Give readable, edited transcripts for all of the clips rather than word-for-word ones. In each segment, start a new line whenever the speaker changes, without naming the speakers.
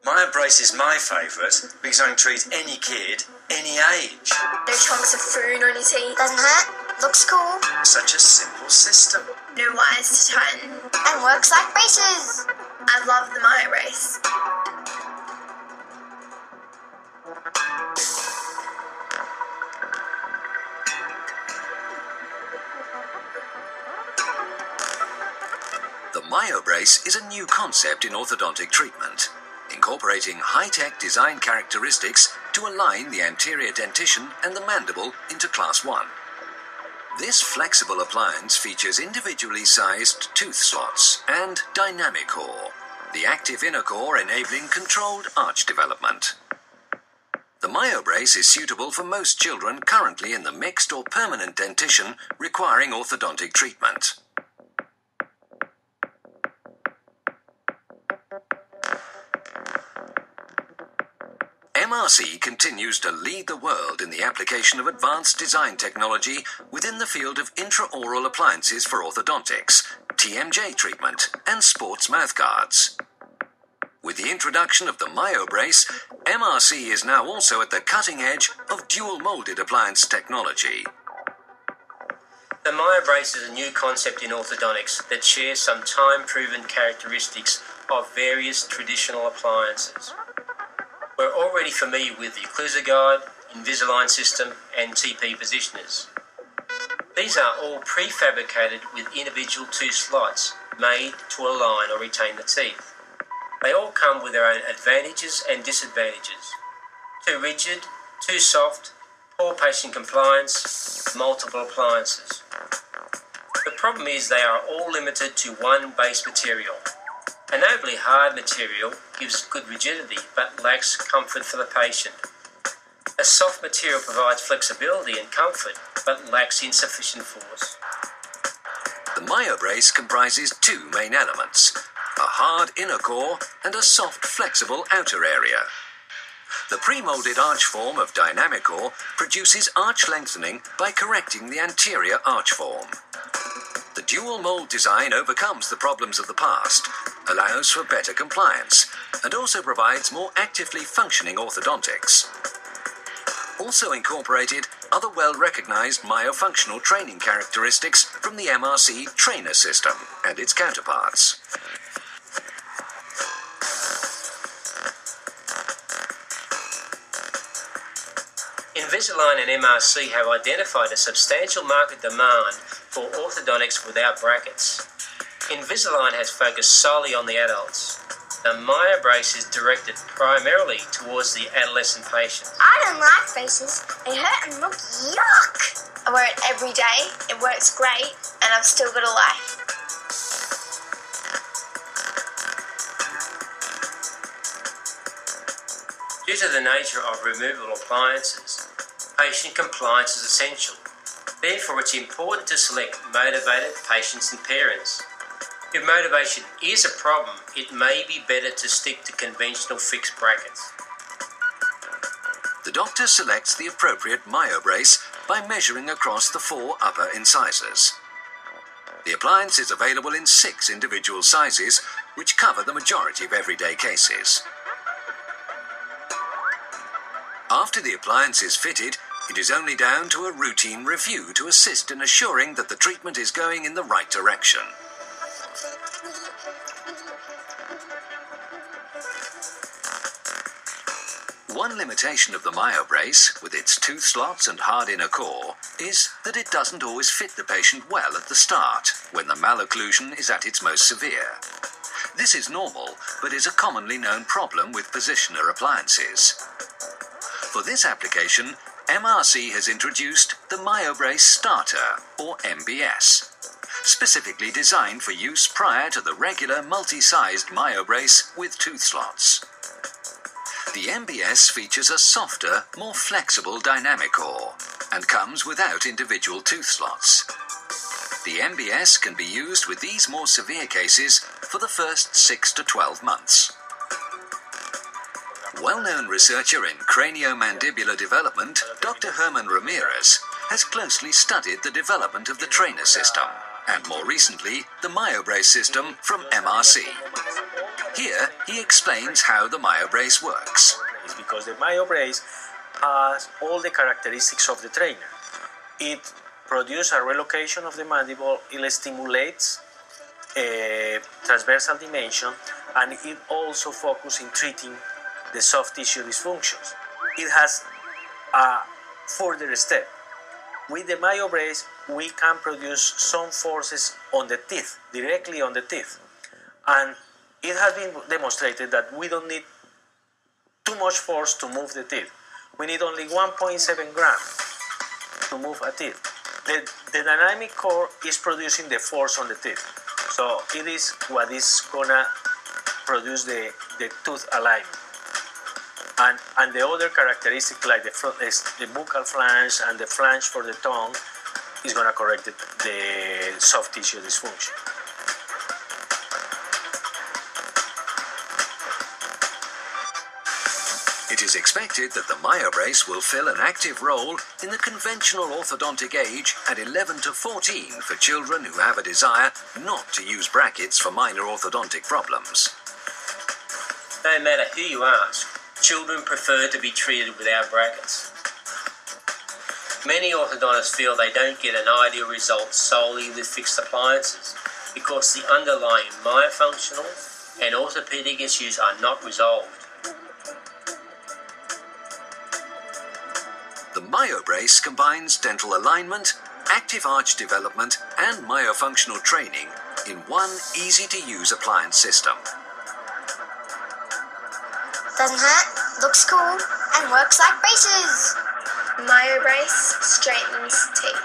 MyoBrace is my favourite because I can treat any kid, any age.
No chunks of food on your teeth.
Doesn't hurt, looks cool.
Such a simple system.
No wires to tighten.
And works like braces.
I love the MyoBrace.
The MyoBrace is a new concept in orthodontic treatment, incorporating high-tech design characteristics to align the anterior dentition and the mandible into Class 1. This flexible appliance features individually sized tooth slots and dynamic core, the active inner core enabling controlled arch development. The MyoBrace is suitable for most children currently in the mixed or permanent dentition requiring orthodontic treatment. MRC continues to lead the world in the application of advanced design technology within the field of intraoral appliances for orthodontics, TMJ treatment, and sports mouthguards. With the introduction of the MyoBrace, MRC is now also at the cutting edge of dual-molded appliance technology.
The MyoBrace is a new concept in orthodontics that shares some time-proven characteristics of various traditional appliances. We're already familiar with the occlusal guide, Invisalign system, and TP positioners. These are all prefabricated with individual tooth slots made to align or retain the teeth. They all come with their own advantages and disadvantages. Too rigid, too soft, poor patient compliance, multiple appliances. The problem is they are all limited to one base material. A notably hard material gives good rigidity but lacks comfort for the patient. A soft material provides flexibility and comfort but lacks insufficient force.
The MyoBrace comprises two main elements, a hard inner core and a soft, flexible outer area. The pre-molded arch form of dynamic core produces arch lengthening by correcting the anterior arch form. The dual mold design overcomes the problems of the past, allows for better compliance, and also provides more actively functioning orthodontics. Also incorporated are the well-recognized myofunctional training characteristics from the MRC trainer system and its counterparts.
Invisalign and MRC have identified a substantial market demand for orthodontics without brackets. Invisalign has focused solely on the adults. The MyoBrace is directed primarily towards the adolescent patient.
I don't like braces. They hurt and look yuck.
I wear it every day, it works great, and I've still got a life.
Due to the nature of removable appliances, patient compliance is essential. Therefore, it's important to select motivated patients and parents. If motivation is a problem, it may be better to stick to conventional fixed brackets.
The doctor selects the appropriate MyoBrace by measuring across the 4 upper incisors. The appliance is available in 6 individual sizes, which cover the majority of everyday cases. After the appliance is fitted, it is only down to a routine review to assist in assuring that the treatment is going in the right direction. One limitation of the MyoBrace, with its tooth slots and hard inner core, is that it doesn't always fit the patient well at the start, when the malocclusion is at its most severe. This is normal, but is a commonly known problem with positioner appliances. For this application, MRC has introduced the MyoBrace Starter, or MBS, specifically designed for use prior to the regular multi-sized MyoBrace with tooth slots. The MBS features a softer, more flexible dynamic core and comes without individual tooth slots. The MBS can be used with these more severe cases for the first 6 to 12 months. Well-known researcher in craniomandibular development, Dr. Herman Ramirez, has closely studied the development of the trainer system, and more recently, the MyoBrace system from MRC. Here, he explains how the MyoBrace works.
It's because the MyoBrace has all the characteristics of the trainer. It produces a relocation of the mandible, it stimulates transversal dimension, and it also focuses in treating the soft tissue dysfunctions. It has a further step. With the MyoBrace, we can produce some forces on the teeth, directly on the teeth. And it has been demonstrated that we don't need too much force to move the teeth. We need only 1.7 grams to move a teeth. The dynamic core is producing the force on the teeth. So it is what is gonna produce the tooth alignment. And the other characteristic, like the buccal flange and the flange for the tongue, is gonna correct the soft tissue dysfunction.
It is expected that the MyoBrace will fill an active role in the conventional orthodontic age at 11 to 14 for children who have a desire not to use brackets for minor orthodontic problems.
No matter who you ask, children prefer to be treated without brackets. Many orthodontists feel they don't get an ideal result solely with fixed appliances because the underlying myofunctional and orthopedic issues are not resolved.
The MyoBrace combines dental alignment, active arch development, and myofunctional training in one easy-to-use appliance system.
Doesn't hurt, looks cool, and works like braces.
MyoBrace straightens teeth.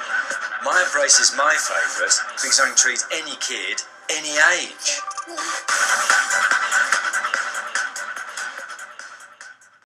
MyoBrace is my favourite because I can treat any kid, any age.